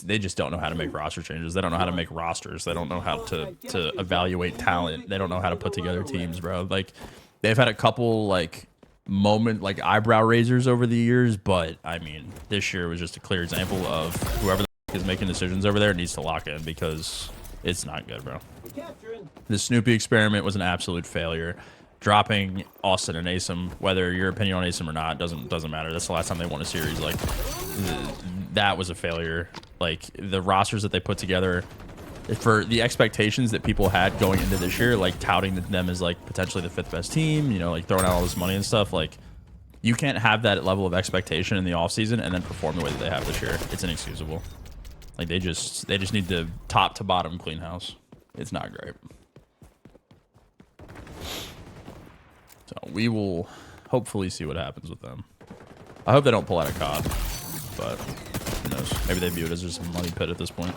just don't know how to make roster changes. They don't know how to make rosters. They don't know how to evaluate talent. They don't know how to put together teams, bro. Like, they've had a couple like eyebrow raisers over the years, but I mean, this year was just a clear example of whoever the is making decisions over there needs to lock in, because it's not good, bro. The Snoopy experiment was an absolute failure. Dropping Austin and Asim, whether your opinion on Asim or not, doesn't matter. That's the last time they won a series. Like, that was a failure. Like, the rosters that they put together for the expectations that people had going into this year, like touting them as like potentially the 5th best team, you know, like throwing out all this money and stuff. Like, you can't have that level of expectation in the offseason and then perform the way that they have this year. It's inexcusable. Like, they just need to top to bottom clean house. It's not great. So we will hopefully see what happens with them. I hope they don't pull out a COD, but who knows? Maybe they view it as just a money pit at this point.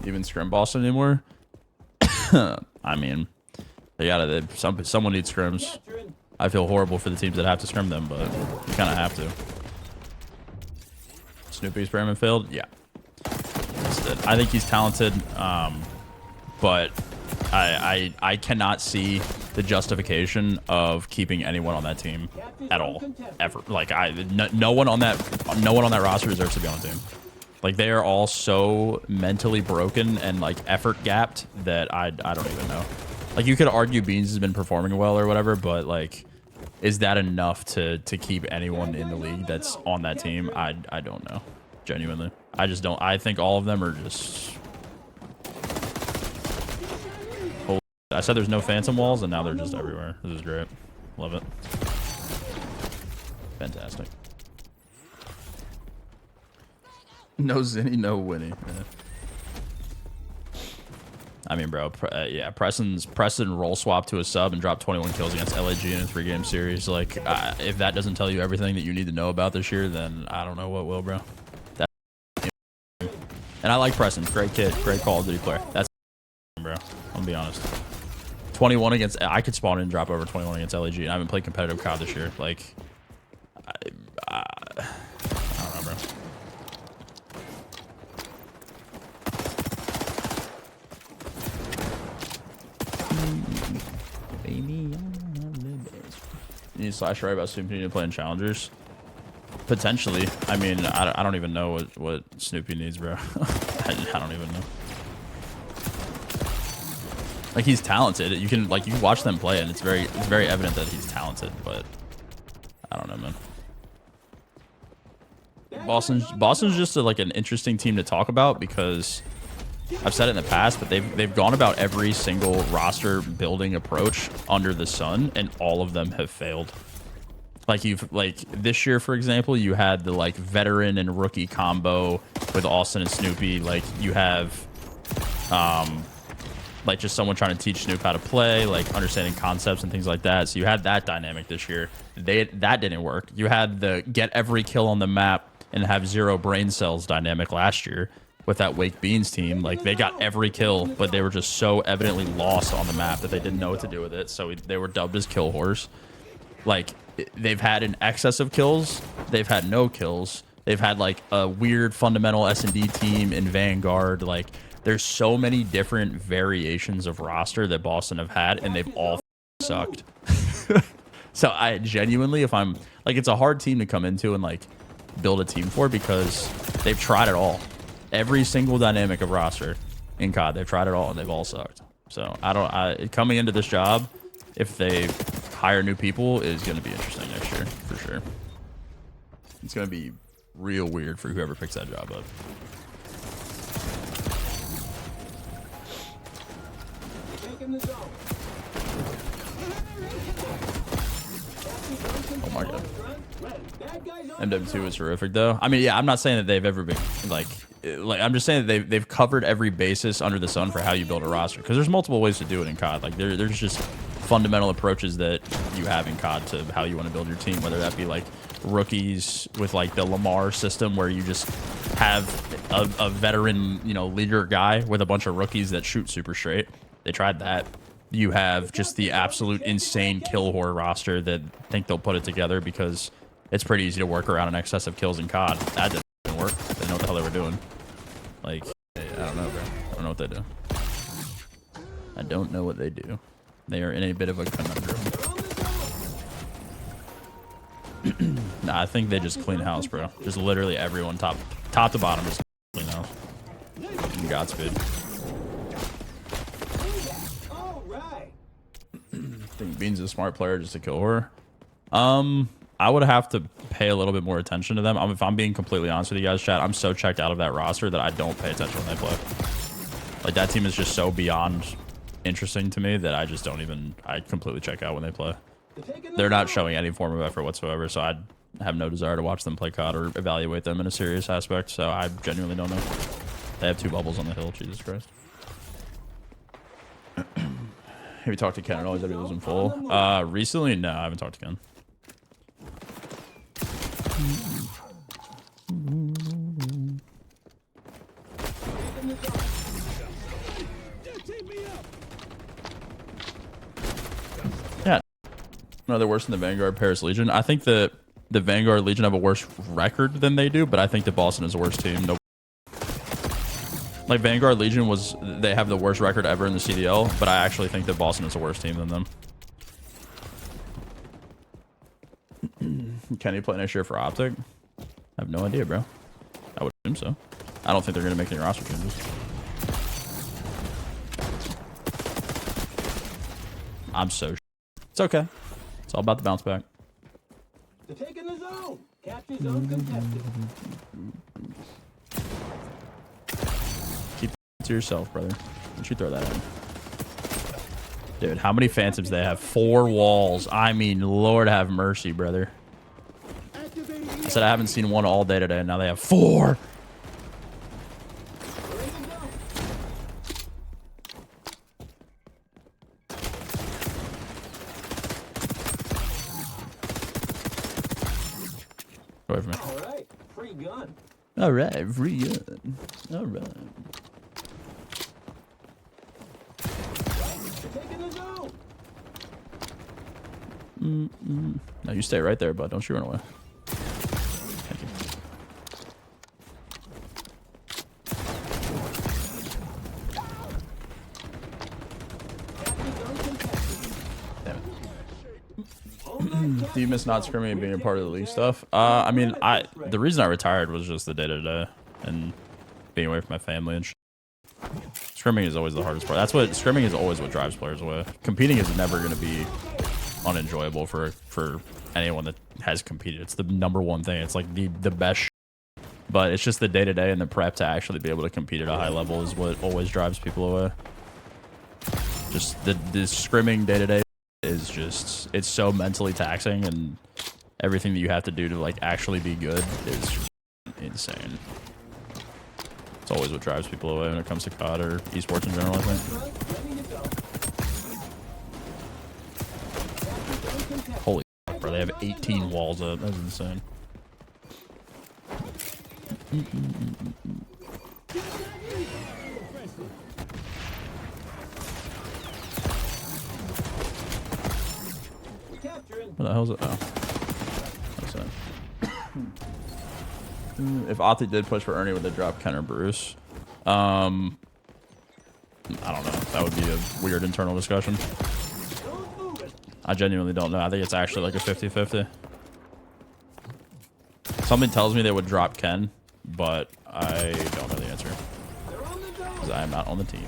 Even scrim Boston anymore? I mean, someone needs scrims. I feel horrible for the teams that have to scrim them, but you kind of have to. Snoopy experiment failed? Yeah. I think he's talented, but I cannot see the justification of keeping anyone on that team at all, ever. Like, no one on that roster deserves to be on the team. Like, they are all so mentally broken and like effort gapped that I don't even know. Like, you could argue Beans has been performing well or whatever, but like, is that enough to keep anyone in the league that's on that team? I don't know. Genuinely. I just don't. I think all of them are just... Holy... I said there's no phantom walls, and now they're just everywhere. This is great. Love it. Fantastic. No Zinni, no Winnie. Yeah. I mean, bro, yeah, Preston roll swap to a sub and drop 21 kills against LAG in a 3-game series. Like, if that doesn't tell you everything that you need to know about this year, then I don't know what will, bro. And I like Preston. Great kid. Great Call of Duty player. That's bro. I'm gonna be honest. 21 against... I could spawn in and drop over 21 against LAG, and I haven't played competitive COD this year. Like, I don't know, bro. You need to slash right about Snoopy to play in challengers? Potentially. I mean, I don't even know what Snoopy needs, bro. I don't even know. Like, he's talented. You can watch them play, and it's very evident that he's talented. But I don't know, man. Boston's just like an interesting team to talk about, because I've said it in the past, but they've gone about every single roster building approach under the sun, and all of them have failed. Like, this year, for example, you had the like veteran and rookie combo with Austin and Snoopy. Like, you have like just someone trying to teach Snoop how to play, like understanding concepts and things like that. So you had that dynamic this year. That didn't work. You had the get every kill on the map and have 0 brain cells dynamic last year with that Wake Beans team. Like, they got every kill, but they were just so evidently lost on the map that they didn't know what to do with it. So they were dubbed as kill whores. Like, they've had an excess of kills. They've had no kills. They've had like a weird fundamental S&D team in Vanguard. Like, there's so many different variations of roster that Boston have had, and they've all sucked. So I genuinely, if I'm like, it's a hard team to come into and like build a team for, because they've tried it all. Every single dynamic of roster in COD, they've tried it all, and they've all sucked. So coming into this job, if they hire new people, is going to be interesting next year for sure. It's going to be real weird for whoever picks that job up. Oh my god. MW2 is terrific though. I mean, yeah, I'm not saying that they've ever been like I'm just saying that they've covered every basis under the sun for how you build a roster, because there's multiple ways to do it in COD. Like, there's just fundamental approaches that you have in COD to how you want to build your team, whether that be like rookies with like the Lamar system where you just have a veteran, you know, leader guy with a bunch of rookies that shoot super straight. They tried that. You have just the absolute insane kill whore roster that think they'll put it together because it's pretty easy to work around an excess of kills in COD. That didn't work. They didn't know what the hell they were doing. Like, I don't know, bro. I don't know what they do. I don't know what they do. They are in a bit of a conundrum. Nah, I think they just clean house, bro. Just literally everyone top to bottom just clean house. And Godspeed. I think Bean's a smart player just to kill her. I would have to pay a little bit more attention to them. If I'm being completely honest with you guys, chat, I'm so checked out of that roster that I don't pay attention when they play. Like, that team is just so beyond interesting to me that I just don't even, I completely check out when they play. They're not showing any form of effort whatsoever, so I have no desire to watch them play COD or evaluate them in a serious aspect, so I genuinely don't know. They have 2 bubbles on the hill, Jesus Christ. Have you talked to Ken at all? He's already losing full. Recently, no, I haven't talked to Ken. Yeah. No, they're worse than the Vanguard Paris Legion. I think the Vanguard Legion have a worse record than they do, but I think that Boston is a worse team. No. Like, Vanguard Legion they have the worst record ever in the CDL, but I actually think that Boston is a worse team than them. Can he play next year for Optic? I have no idea, bro. I would assume so. I don't think they're going to make any roster changes. I'm so it's okay. It's all about the bounce back. They're taking the zone. Capture zone contested. Keep it to yourself, brother. Don't you throw that in. Dude, how many phantoms they have? 4 walls. I mean, Lord have mercy, brother. I said I haven't seen one all day today, and now they have 4. Away from me. All right, free gun. All right, free gun. All right. They're taking the zone. No, you stay right there, bud. Don't you run away. Thank you. Do you miss not scrimming and being a part of the league stuff? I mean, the reason I retired was just the day-to-day and being away from my family and shit. Scrimming is always the hardest part. Scrimming is always what drives players away. Competing is never going to be unenjoyable for anyone that has competed. It's the #1 thing. It's like the best, but it's just the day-to-day and the prep to actually be able to compete at a high level is what always drives people away. Just the scrimming day-to-day is just, it's so mentally taxing, and everything that you have to do to like actually be good is insane. It's always what drives people away when it comes to COD or esports in general, I think. Holy fuck, bro, they have 18 walls up. That's insane. What the hell is it? Oh. That's it. If Optic did push for Ernie, would they drop Ken or Bruce? I don't know. That would be a weird internal discussion. I genuinely don't know. I think it's actually like a 50-50. Something tells me they would drop Ken, but I don't know the answer. Because I am not on the team.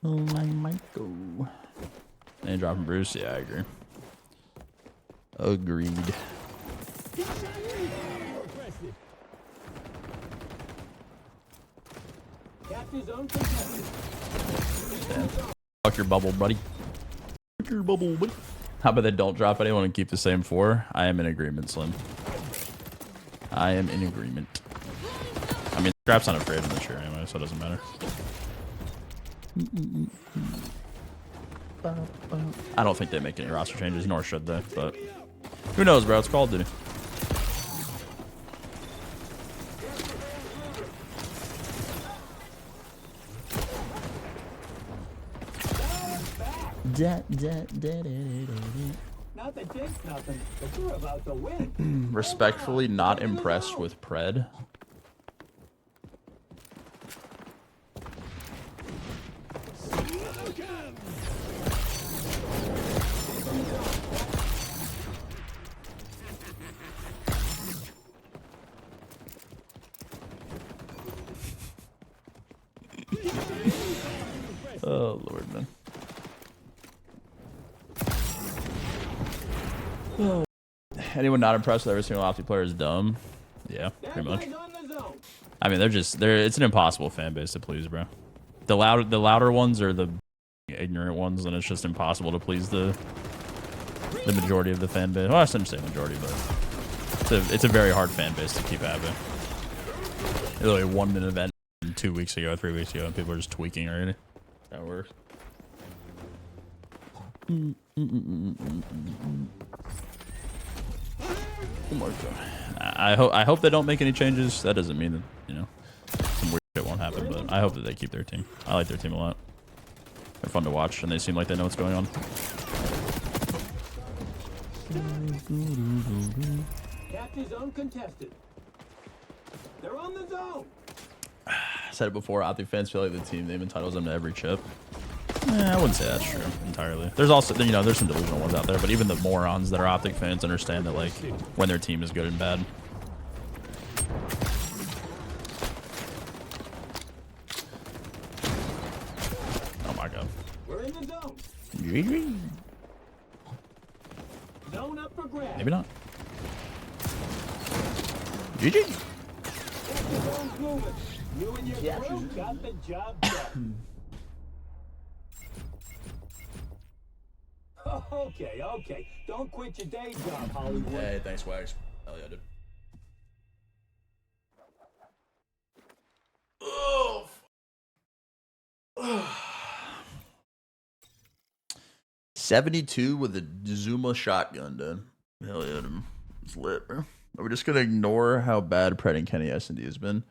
Oh my Michael. And dropping Bruce? Yeah, I agree. Agreed. Damn. Fuck your bubble, buddy. Fuck your bubble, buddy. How about they don't drop anyone and keep the same 4? I am in agreement, Slim. I am in agreement. Scrap's not afraid in this year anyway, so it doesn't matter. I don't think they make any roster changes, nor should they, but who knows, bro? It's Call of Duty. Not to jinx nothing, but you're about to win. Respectfully not impressed with Pred. Oh, Lord, man. Oh. Anyone not impressed with every single Opti player is dumb? Yeah, pretty much. I mean, it's an impossible fan base to please, bro. The louder ones are the ignorant ones, and it's just impossible to please the majority of the fan base. Well, I shouldn't say majority, but it's a very hard fan base to keep happy. Literally won an event 2 weeks ago, 3 weeks ago, and people are just tweaking already. That works. Oh my god. I hope they don't make any changes. That doesn't mean that, you know, some weird shit won't happen, but I hope that they keep their team. I like their team a lot. They're fun to watch, and they seem like they know what's going on. Capture zone contested. They're on the zone. I said it before, Opti fans feel like the team name entitles them to every chip. I wouldn't say that's true entirely. There's also, you know, there's some delusional ones out there, but even the morons that are Optic fans understand that, like, when their team is good and bad. Oh my god. We're in the zone. GG. Zone up for grabs. Maybe not. GG. Capture zone's moving. You and your crew got the job done. Okay. Don't quit your day job, Hollywood. Hey, thanks, Wags. Hell yeah, dude. Oh. 72 with a Zuma shotgun, dude. Hell yeah, dude. It's lit, bro. Are we just gonna ignore how bad Pred and Kenny S&D has been?